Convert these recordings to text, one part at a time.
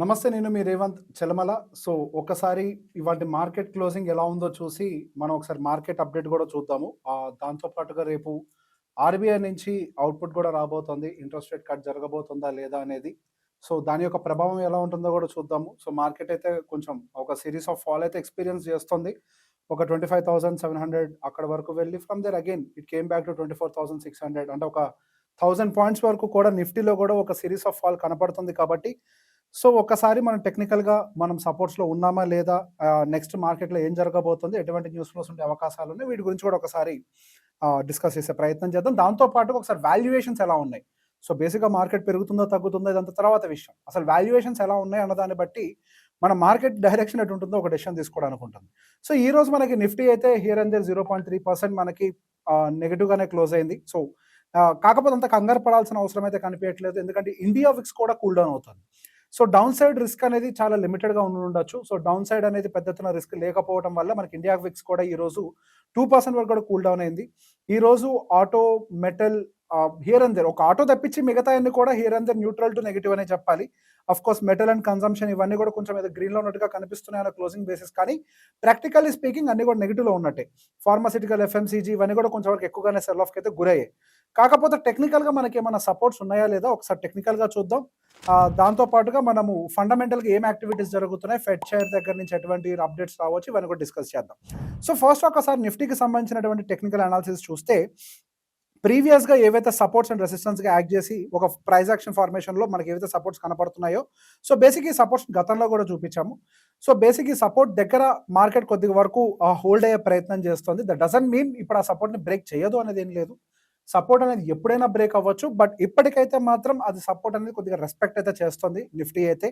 నమస్తే. నేను మీ రేవంత్ చెలమల. సో, ఒకసారి ఇవాల్టి మార్కెట్ క్లోజింగ్ ఎలా ఉందో చూసి, మనం ఒకసారి మార్కెట్ అప్డేట్ గూడా చూద్దాము. దాంతో పాటుగా రేపు ఆర్‌బీఐ నుంచి అవుట్‌పుట్ గూడా రాబోతోంది. ఇంట్రెస్ట్ రేట్ కట్ జరగబోతుందా లేదా అనేది. సో, దాని యొక్క ప్రభావం ఎలా ఉంటుందో గూడా చూద్దాము. సో, మార్కెట్ అయితే కొంచెం ఒక సీరీస్ ఆఫ్ ఫాల్ అయితే ఎక్స్‌పీరియన్స్ చేస్తుంది. ఒక 25,700 అక్కడి వరకు వెళ్ళి from there again it came back to 24,600 అంటే ఒక 1000 పాయింట్స్ వరకు కూడా నిఫ్టీలో గూడా ఒక సీరీస్ ఆఫ్ ఫాల్ కనపడుతుంది కాబట్టి సో, ఒక్కసారి మనం టెక్నికల్‌గా మనం సపోర్ట్స్‌లో ఉన్నామా లేదా? నెక్స్ట్ మార్కెట్‌లో ఏం జరగబోతుంది? ఎటువంటి న్యూస్ ఫ్లోస్ ఉండే అవకాశాలున్నాయి? వీటి గురించి కూడా ఒకసారి డిస్కస్ చేసే ప్రయత్నం చేద్దాం. దాంతో పాటుగా ఒకసారి వాల్యుయేషన్స్ ఎలా ఉన్నాయి? సో, బేసిక్‌గా మార్కెట్ పెరుగుతుందో, తగ్గుతుందో ఇదంతా తర్వాత విషయం. అసలు వాల్యుయేషన్స్ ఎలా ఉన్నాయి అన్న దాన్ని బట్టి మన మార్కెట్ డైరెక్షన్ ఎటుంటుందో ఒక డెసిషన్ తీసుకోవడానికి ఉంటుంది. సో, ఈరోజు మనకి నిఫ్టీ అయితే హియర్ అండ్ దేర్ 0.3% మనకి నెగెటివ్‌గానే క్లోజ్ అయింది. సో, కాకపోతే అంత కంగారు పడాల్సిన అవసరం అయితే కనిపియట్లేదు. ఎందుకంటే ఇండియా విక్స్ కూడా కూల్ డౌన్ అవుతుంది. సో, డౌన్ సైడ్ రిస్క్ అనేది చాలా లిమిటెడ్‌గా ఉండుండొచ్చు. సో, డౌన్ సైడ్ అనేది పెద్ద ఎత్తున రిస్క్ లేకపోవడం వల్ల మనకి ఇండియా విక్స్ కూడా ఈరోజు 2% వరకు కూడా కూల్ డౌన్ అయింది. ఈరోజు auto, metal here and there ఒక ఆటో తప్పించి మిగతాయన్నీ కూడా here and there neutral to negative అనే చెప్పాలి. ఆఫ్‌కోర్స్ మెటల్ అండ్ కన్జంప్షన్ ఇవన్నీ కూడా కొంచెం ఏదో గ్రీన్‌లో ఉన్నట్టుగా కనిపిస్తున్నాయి ఆన్ క్లోజింగ్ బేసిస్. కానీ ప్రాక్టికల్లీ స్పీకింగ్ అన్నీ కూడా నెగెటివ్‌లో ఉన్నట్టే. ఫార్మాస్యూటికల్, ఎఫ్ఎంసీజీ ఇవన్నీ కూడా కొంచెం వరకు ఎక్కువగానే సెల్ ఆఫ్‌కి అయితే గురయ్యాయి. కాకపోతే టెక్నికల్‌గా మనకేమన్నా సపోర్ట్స్ ఉన్నాయా లేదా ఒకసారి టెక్నికల్‌గా చూద్దాం. దాంతో పాటుగా మనము ఫండమెంటల్‌గా ఏం యాక్టివిటీస్ జరుగుతున్నాయి, ఫెడ్ చైర్ దగ్గర నుంచి ఎటువంటి అప్డేట్స్ రావచ్చు ఇవన్నీ కూడా డిస్కస్ చేద్దాం. సో, ఫస్ట్ ఒకసారి నిఫ్టీకి సంబంధించినటువంటి టెక్నికల్ అనాలిసిస్ చూస్తే ప్రీవియస్‌గా ఏవైతే సపోర్ట్స్ అండ్ రెసిస్టెన్స్‌గా యాక్ట్ చేసి ఒక ప్రైస్ యాక్షన్ ఫార్మేషన్‌లో మనకి ఏవైతే సపోర్ట్స్ కనపడుతున్నాయో, సో, బేసిక్ ఈ సపోర్ట్స్ గతంలో కూడా చూపించాము. సో, బేసిక్ ఈ సపోర్ట్ దగ్గర మార్కెట్ కొద్దిగా వరకు హోల్డ్ అయ్యే ప్రయత్నం చేస్తుంది. దట్ డజంట్ మీన్ ఇప్పుడు ఆ సపోర్ట్‌ని బ్రేక్ చేయదు అనేది ఏం లేదు. సపోర్ట్ అనేది ఎప్పుడైనా బ్రేక్ అవ్వచ్చు. బట్ ఇప్పటికైతే మాత్రం అది సపోర్ట్ అనేది కొద్దిగా రెస్పెక్ట్ అయితే చేస్తుంది నిఫ్టీ అయితే.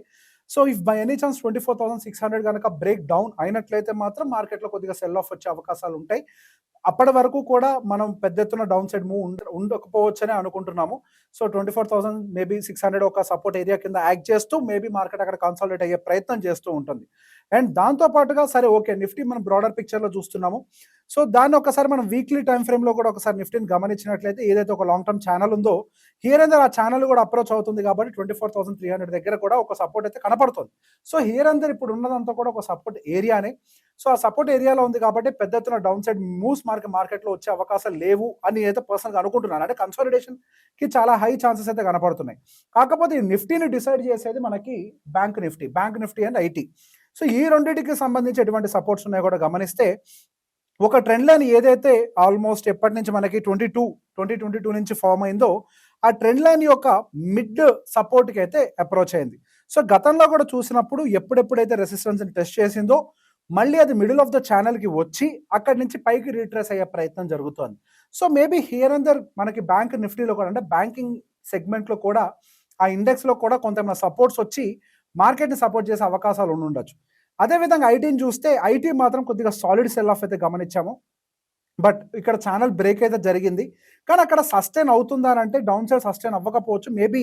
So, if by any chance 24,600 గనక బ్రేక్ డౌన్ అయినట్లయితే మాత్రం మార్కెట్‌లో కొద్దిగా సెల్ ఆఫ్ వచ్చే అవకాశాలు ఉంటాయి. అప్పటి వరకు కూడా మనం పెద్ద ఎత్తున డౌన్ సైడ్ మూవ్ ఉండకపోవచ్చనే అనుకుంటున్నాము. సో, 24,000 మేబీ 600 ఒక సపోర్ట్ ఏరియా కింద యాక్ట్ చేస్తూ మేబీ మార్కెట్ అక్కడ కన్సాలిడేట్ అయ్యే ప్రయత్నం చేస్తూ ఉంటుంది. అండ్ దాంతో పాటుగా సరే ఓకే, నిఫ్టీ మనం బ్రాడర్ పిక్చర్‌లో చూస్తున్నాము. సో, దాన్ని ఒకసారి మనం వీక్లీ టైమ్ ఫ్రేమ్‌లో కూడా ఒకసారి నిఫ్టీని గమనించినట్లయితే ఏదైతే ఒక లాంగ్ టర్మ్ ఛానల్ ఉందో హియర్ అండ్ దేర్ ఆ ఛానల్ కూడా అప్రోచ్ అవుతుంది కాబట్టి 24,300 దగ్గర కూడా ఒక సపోర్ట్ అయితే కనపడుతుంది. సో, హియర్ అండ్ దేర్ ఇప్పుడు ఉన్నదంతా కూడా ఒక సపోర్ట్ ఏరియానే. సో, ఆ సపోర్ట్ ఏరియాలో ఉంది కాబట్టి పెద్ద ఎత్తున డౌన్ సైడ్ మూవ్స్ మార్కెట్‌లో వచ్చే అవకాశాలు లేవు అని అయితే పర్సనల్‌గా అనుకుంటున్నాను. అంటే కన్సాలిడేషన్‌కి చాలా హై ఛాన్సెస్ అయితే కనపడుతున్నాయి. కాకపోతే ఈ నిఫ్టీని డిసైడ్ చేసేది మనకి bank Nifty and IT. So, ఈ రెండిటికి సంబంధించి ఎటువంటి సపోర్ట్స్ ఉన్నాయో కూడా గమనిస్తే ఒక ట్రెండ్ లైన్ ఏదైతే ఆల్మోస్ట్ ఎప్పటి నుంచి మనకి 2022 నుంచి ఫార్మ్ అయిందో ఆ ట్రెండ్ లైన్ యొక్క మిడ్ సపోర్ట్‌కి అయితే అప్రోచ్ అయింది. సో, గతంలో కూడా చూసినప్పుడు ఎప్పుడెప్పుడైతే రెసిస్టెన్స్‌ని టెస్ట్ చేసిందో మళ్ళీ అది మిడిల్ ఆఫ్ ద ఛానల్‌కి వచ్చి అక్కడి నుంచి పైకి రీట్రేస్ అయ్యే ప్రయత్నం జరుగుతోంది. So, maybe here and there మనకి బ్యాంక్ నిఫ్టీలో కూడా అంటే బ్యాంకింగ్ సెగ్మెంట్‌లో కూడా ఆ ఇండెక్స్‌లో కూడా కొంతేమైనా సపోర్ట్స్ వచ్చి మార్కెట్‌ని సపోర్ట్ చేసే అవకాశాలు ఉండుండొచ్చు. అదేవిధంగా ఐటీని చూస్తే ఐటీ మాత్రం కొద్దిగా సాలిడ్ సెల్ ఆఫ్ అయితే గమనించాము. బట్ ఇక్కడ ఛానల్ బ్రేక్ అయితే జరిగింది. కానీ అక్కడ సస్టైన్ అవుతుందా అని అంటే డౌన్ సైడ్ సస్టైన్ అవ్వకపోవచ్చు. మేబీ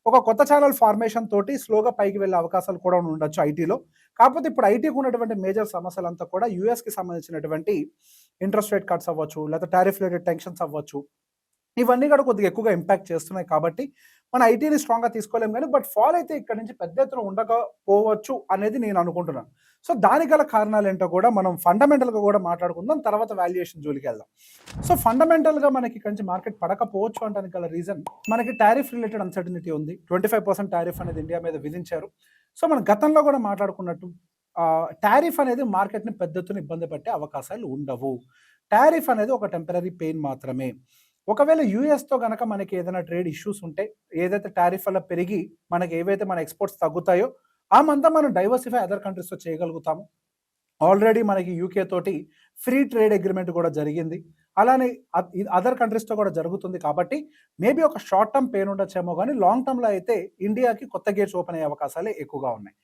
ఒక కొత్త ఛానల్ ఫార్మేషన్ తోటి స్లోగా పైకి వెళ్ళే అవకాశాలు కూడా ఉండొచ్చు ఐటీలో. కాకపోతే ఇప్పుడు ఐటీకి ఉన్నటువంటి మేజర్ సమస్యలంతా కూడా యూఎస్‌కి సంబంధించినటువంటి ఇంట్రెస్ట్ రేట్ కట్స్ అవ్వచ్చు, లేకపోతే టారిఫ్ రిలేటెడ్ టెన్షన్స్ అవ్వచ్చు. ఇవన్నీ కూడా కొద్దిగా ఎక్కువగా ఇంపాక్ట్ చేస్తున్నాయి కాబట్టి మన ఐటీని స్ట్రాంగ్‌గా తీసుకోలేము గానీ, బట్ ఫాల్ అయితే ఇక్కడ నుంచి పెద్ద ఎత్తున ఉండకపోవచ్చు అనేది నేను అనుకుంటున్నాను. సో, దానికి గల కారణాలేంటో కూడా మనం ఫండమెంటల్‌గా కూడా మాట్లాడుకుందాం. తర్వాత వాల్యుయేషన్ జోలికెళ్దాం. సో, ఫండమెంటల్‌గా మనకి ఇక్కడి నుంచి మార్కెట్ పడకపోవచ్చు అనడానికి గల రీజన్ మనకి టారిఫ్ రిలేటెడ్ అన్సర్టనిటీ ఉంది. 25% టారిఫ్ అనేది ఇండియా మీద విధించారు. సో, మనం గతంలో కూడా మాట్లాడుకున్నట్టు టారిఫ్ అనేది మార్కెట్‌ని పెద్ద ఎత్తున ఇబ్బంది పెట్టే అవకాశాలు ఉండవు. టారిఫ్ అనేది ఒక టెంపరరీ పెయిన్ మాత్రమే. ఒకవేళ యూఎస్‌తో గనక మనకి ఏదైనా ట్రేడ్ ఇష్యూస్ ఉంటే, ఏదైతే టారిఫ్ వల్ల పెరిగి మనకి ఏవైతే మన ఎక్స్‌పోర్ట్స్ తగ్గుతాయో, ఆ మంతా మనం డైవర్సిఫై అదర్ కంట్రీస్‌తో చేయగలుగుతాము. ఆల్రెడీ మనకి యూకే తోటి ఫ్రీ ట్రేడ్ అగ్రీమెంట్ కూడా జరిగింది. అలానే అదర్ కంట్రీస్‌తో కూడా జరుగుతుంది కాబట్టి మేబీ ఒక షార్ట్ టర్మ్ పెయిన్ ఉండొచ్చేమో గానీ, లాంగ్ టర్మ్‌లో అయితే ఇండియాకి కొత్త గేట్స్ ఓపెన్ అయ్యే అవకాశాలే ఎక్కువగా ఉన్నాయి.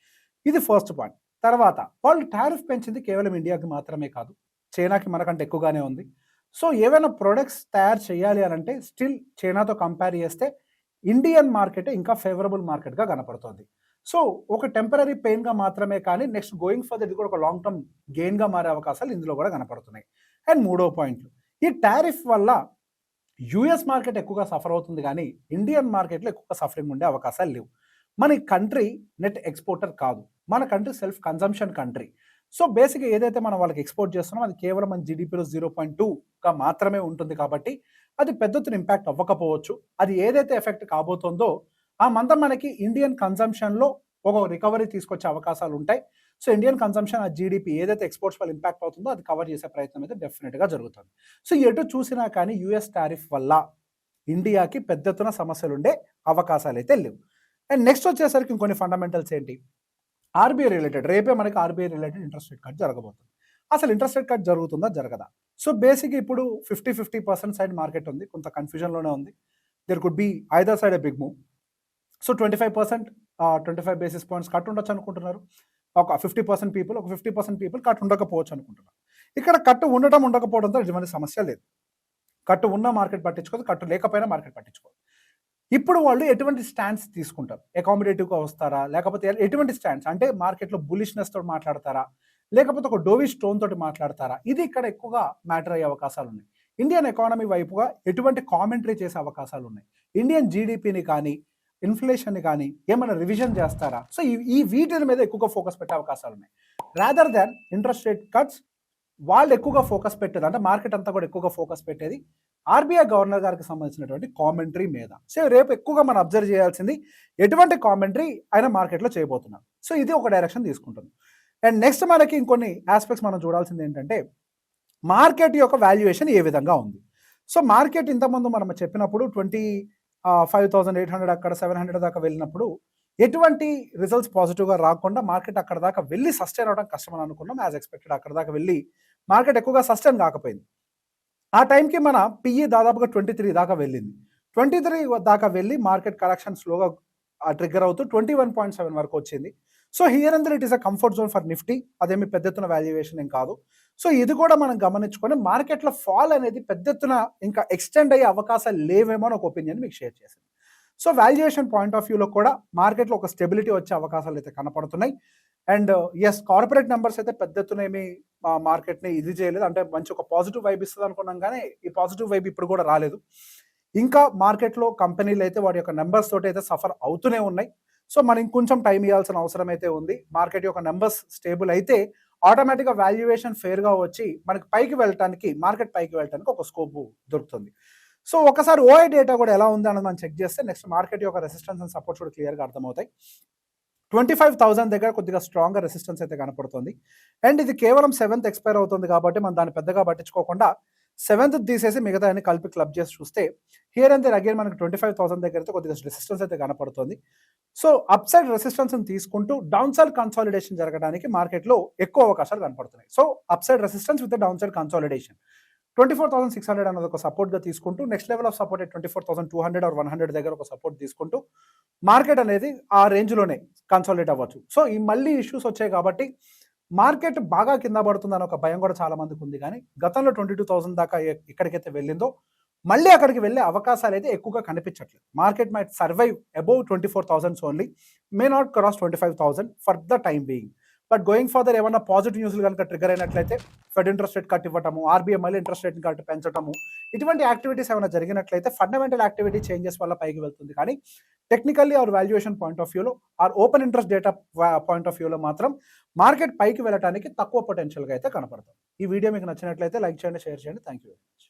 ఇది ఫస్ట్ పాయింట్. తర్వాత వాళ్ళు టారిఫ్ పెంచింది కేవలం ఇండియాకి మాత్రమే కాదు. చైనాకి మనకంటే ఎక్కువగానే ఉంది. సో, ఏవైనా ప్రొడక్ట్స్ తయారు చేయాలి అనంటే స్టిల్ చైనాతో కంపేర్ చేస్తే ఇండియన్ మార్కెటే ఇంకా ఫేవరబుల్ మార్కెట్‌గా కనపడుతోంది. సో, ఒక టెంపరరీ పెయిన్‌గా మాత్రమే కానీ నెక్స్ట్ గోయింగ్ ఫర్దర్ ఇది కూడా ఒక లాంగ్ టర్మ్ గెయిన్‌గా మారే అవకాశాలు ఇందులో కూడా కనపడుతున్నాయి. అండ్ మూడో పాయింట్ ఈ టారిఫ్ వల్ల యూఎస్ మార్కెట్ ఎక్కువగా సఫర్ అవుతుంది గానీ, ఇండియన్ మార్కెట్‌లో ఎక్కువగా సఫరింగ్ ఉండే అవకాశాలు లేవు. మన కంట్రీ నెట్ ఎక్స్పోర్టర్ కాదు, మన country self consumption country. So బేసిక్గా ఏదైతే మనం వాళ్ళకి ఎక్స్పోర్ట్ చేస్తున్నామో అది కేవలం మన జీడిపిలో 0.2గా మాత్రమే ఉంటుంది కాబట్టి అది పెద్ద ఎత్తున ఇంపాక్ట్ అవ్వకపోవచ్చు. అది ఏదైతే ఎఫెక్ట్ కాబోతుందో ఆ మందం మనకి ఇండియన్ కన్జంప్షన్లో ఒక రికవరీ తీసుకొచ్చే అవకాశాలు ఉంటాయి. సో ఇండియన్ కన్జంప్షన్ ఆ జీడిపి ఏదైతే ఎక్స్పోర్ట్స్ వల్ల ఇంపాక్ట్ అవుతుందో అది కవర్ చేసే ప్రయత్నం అయితే డెఫినెట్గా జరుగుతుంది. సో ఎటు చూసినా కానీ యూఎస్ టారిఫ్ వల్ల ఇండియాకి పెద్ద ఎత్తున సమస్యలు ఉండే అవకాశాలు అయితే లేవు. అండ్ నెక్స్ట్ వచ్చేసరికి ఇంకొన్ని ఫండమెంటల్స్ ఏంటి, ఆర్బీఐ రిలేటెడ్ రేపే మనకి RBI related interest rate cut జరగబోతుంది. అసలు ఇంట్రెస్ట్ రేట్ కట్ జరుగుతుందా జరగదా? సో బేసిక్గా ఇప్పుడు 50% సైడ్ మార్కెట్ ఉంది, కొంత కన్ఫ్యూజన్లోనే ఉంది. There could be either side a big move. So 25% 25 basis points cut ఉండొచ్చు అనుకుంటున్నారు. ఒక 50% పీపుల్, ఒక 50% పీపుల్ కట్ ఉండకపోవచ్చు అనుకుంటున్నారు. ఇక్కడ కట్టు ఉండటం ఉండకపోవడంతో ఎటువంటి సమస్య లేదు. కట్టు ఉన్న మార్కెట్ పట్టించుకోదు, కట్టు లేకపోయినా మార్కెట్ పట్టించుకోదు. ఇప్పుడు వాళ్ళు ఎటువంటి స్టాండ్స్ తీసుకుంటారు, అకామిడేటివ్గా వస్తారా, లేకపోతే ఎటువంటి స్టాండ్స్ అంటే మార్కెట్లో బులిష్నెస్ తోటి మాట్లాడతారా, లేకపోతే ఒక డోవిష్ టోన్ తోటి మాట్లాడతారా, ఇది ఇక్కడ ఎక్కువగా మ్యాటర్ అయ్యే అవకాశాలు ఉన్నాయి. ఇండియన్ ఎకానమీ వైపుగా ఎటువంటి కామెంటరీ చేసే అవకాశాలు ఉన్నాయి, ఇండియన్ జీడిపిని కానీ ఇన్ఫ్లేషన్ని కానీ ఏమైనా రివిజన్ చేస్తారా. సో ఈ వీటి మీద ఎక్కువగా ఫోకస్ పెట్టే అవకాశాలు ఉన్నాయి. Rather than interest rate cuts వాళ్ళు ఎక్కువగా ఫోకస్ పెట్టేది, అంటే మార్కెట్ అంతా కూడా ఎక్కువగా ఫోకస్ పెట్టేది ఆర్బీఐ గవర్నర్ గారికి సంబంధించినటువంటి కామెంటరీ మీద. సో రేపు ఎక్కువగా మనం అబ్జర్వ్ చేయాల్సింది ఎటువంటి కామెంటరీ ఆయన మార్కెట్లో చేయబోతున్నారు. సో ఇది ఒక డైరెక్షన్ తీసుకుంటుంది. అండ్ నెక్స్ట్ మనకి ఇంకొన్ని ఆస్పెక్ట్స్ మనం చూడాల్సింది ఏంటంటే మార్కెట్ యొక్క వాల్యుయేషన్ ఏ విధంగా ఉంది. సో మార్కెట్ ఇంతకుముందు మనం చెప్పినప్పుడు 25,800 అక్కడ 700 దాకా వెళ్ళినప్పుడు ఎటువంటి రిజల్ట్స్ పాజిటివ్గా రాకుండా మార్కెట్ అక్కడ దాకా వెళ్ళి సస్టైన్ అవడం కష్టం అని అనుకున్నాం. యాజ్ ఎక్స్పెక్టెడ్ అక్కడ దాకా వెళ్ళి మార్కెట్ ఎక్కువగా సస్టైన్ కాకపోయింది. ఆ టైంకి మన పిఈ దాదాపుగా 23 దాకా వెళ్ళింది. 23 దాకా వెళ్ళి మార్కెట్ కరెక్షన్ స్లోగా ట్రిగ్గర్ అవుతూ 21.7 వరకు వచ్చింది. So here and it is a comfort zone for Nifty, అదేమి పెద్ద ఎత్తున వాల్యుయేషన్ ఏం కాదు. సో ఇది కూడా మనం గమనించుకొని మార్కెట్లో ఫాల్ అనేది పెద్ద ఎత్తున ఇంకా ఎక్స్టెండ్ అయ్యే అవకాశాలు లేవేమో అని ఒక ఒపీనియన్ మీకు షేర్ చేశాను. సో వాల్యుయేషన్ పాయింట్ ఆఫ్ వ్యూలో కూడా మార్కెట్లో ఒక స్టెబిలిటీ వచ్చే అవకాశాలు అయితే కనపడుతున్నాయి. అండ్ ఎస్ కార్పొరేట్ నెంబర్స్ అయితే పెద్ద ఎత్తున ఏమి మార్కెట్ని ఇది చేయలేదు, అంటే మంచి ఒక పాజిటివ్ వైబ్ ఇస్తుంది అనుకున్నాం కానీ ఈ పాజిటివ్ వైబ్ ఇప్పుడు కూడా రాలేదు. ఇంకా మార్కెట్లో కంపెనీలు అయితే వాటి యొక్క నెంబర్స్ తోటి అయితే సఫర్ అవుతూనే ఉన్నాయి. సో మనం ఇంకొంచెం టైం ఇవ్వాల్సిన అవసరం అయితే ఉంది. మార్కెట్ యొక్క నెంబర్స్ స్టేబుల్ అయితే ఆటోమేటిక్గా వాల్యుయేషన్ ఫేర్గా వచ్చి మనకి పైకి వెళ్ళటానికి, మార్కెట్ పైకి వెళ్ళటానికి ఒక స్కోప్ దొరుకుతుంది. సో ఒకసారి ఓఐ డేటా కూడా ఎలా ఉంది అన్నది మనం చెక్ చేస్తే నెక్స్ట్ మార్కెట్ యొక్క రెసిస్టెన్స్ అండ్ సపోర్ట్స్ కూడా క్లియర్గా అర్థమవుతాయి. 25,000 దగ్గర కొద్దిగా స్ట్రాంగ్గా రెసిస్టెన్స్ అయితే కనపడుతుంది. అండ్ ఇది కేవలం 7th ఎక్స్పైర్ అవుతుంది కాబట్టి మనం దాన్ని పెద్దగా పట్టించుకోకుండా 7th తీసేసి మిగతా అన్ని కలిపి క్లబ్ చేసి చూస్తే హియర్ అండ్ దేర్ అగైన్ మనకి 25,000 దగ్గర అయితే కొద్దిగా రెసిస్టెన్స్ అయితే కనపడుతుంది. సో అప్ సైడ్ రెసిస్టెన్స్ని తీసుకుంటూ డౌన్ సైడ్ కన్సాలిడేషన్ జరగడానికి మార్కెట్లో ఎక్కువ అవకాశాలు కనపడుతున్నాయి. So upside resistance with downside consolidation 24,600 అన్నది ఒక సపోర్ట్గా తీసుకుంటూ next level of support 24,200 or 100 దగ్గర ఒక సపోర్ట్ తీసుకుంటూ మార్కెట్ అనేది ఆ రేంజ్లోనే కన్సాలిడేట్ అవ్వచ్చు. సో ఈ మళ్ళీ ఇష్యూస్ వచ్చాయి కాబట్టి మార్కెట్ బాగా కింద పడుతుందని ఒక భయం కూడా చాలా మందికి ఉంది. కానీ గతంలో 22,000 దాకా ఎక్కడికైతే వెళ్ళిందో మళ్ళీ అక్కడికి వెళ్ళే అవకాశాలు అయితే ఎక్కువగా కనిపించట్లేదు. Market might survive above 24,000 only, may not cross 25,000 for the time being. But going further ఏమన్నా పాజిటివ్ న్యూస్లు కనుక ట్రిగర్ అయినట్లయితే ఫెడ్ ఇంట్రెస్ట్ రేట్ కట్ ఇవ్వటము, ఆర్బీఐ మళ్ళీ ఇంట్రెస్ట్ రేట్ని కట్ పెంచడము, ఇటువంటి యాక్టివిటీస్ ఏమైనా జరిగినట్లయితే ఫండమెంటల్ యాక్టివిటీ చేంజెస్ వల్ల పైకి వెళ్తుంది. కానీ technically or valuation point of వ్యూలో or open interest data point of వ్యూలో మాత్రం మార్కెట్ పైకి వెళ్ళడానికి తక్కువ పొటెన్షియల్గా అయితే కనపడుతుంది. ఈ వీడియో మీకు నచ్చినట్లయితే లైక్ చేయండి, షేర్ చేయండి. Thank you very much.